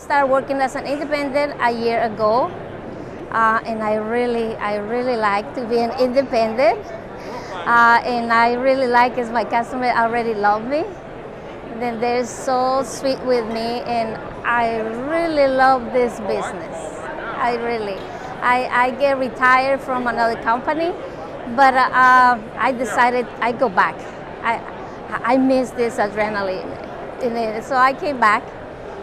started working as an independent a year ago, and I really like to be an independent, and I really like is my customer already love me. Then they're so sweet with me, and I really love this business. I get retired from another company, but I decided I go back. I miss this adrenaline, so I came back,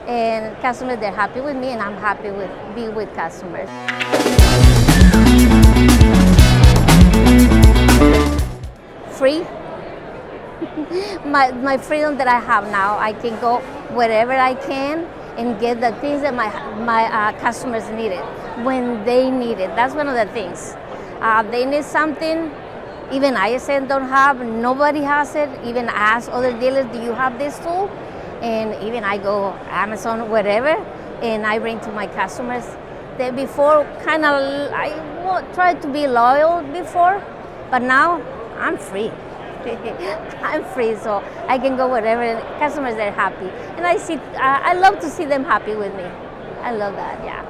and customers, they're happy with me, and I'm happy with being with customers. Free. My freedom that I have now, I can go wherever I can and get the things that my customers needed when they need it. That's one of the things. They need something, even ISN don't have, nobody has it. Even ask other dealers, do you have this tool? And even I go Amazon, wherever, and I bring to my customers. That before, I tried to be loyal before, but now I'm free. I'm free, so I can go wherever. Customers are happy, and I love to see them happy with me. I love that, yeah.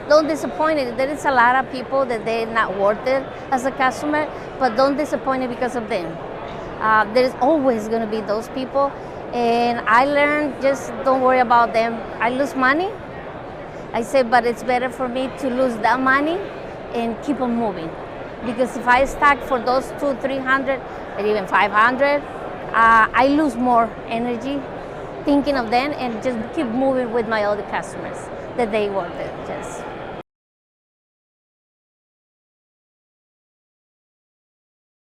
Don't disappoint it. There is a lot of people that they're not worth it as a customer, but don't disappoint it because of them. There's always going to be those people, and I learned just don't worry about them. I lose money. I say, but it's better for me to lose that money and keep on moving. Because if I stack for those 200, 300, or even 500, I lose more energy thinking of them and just keep moving with my other customers that they work with. Just.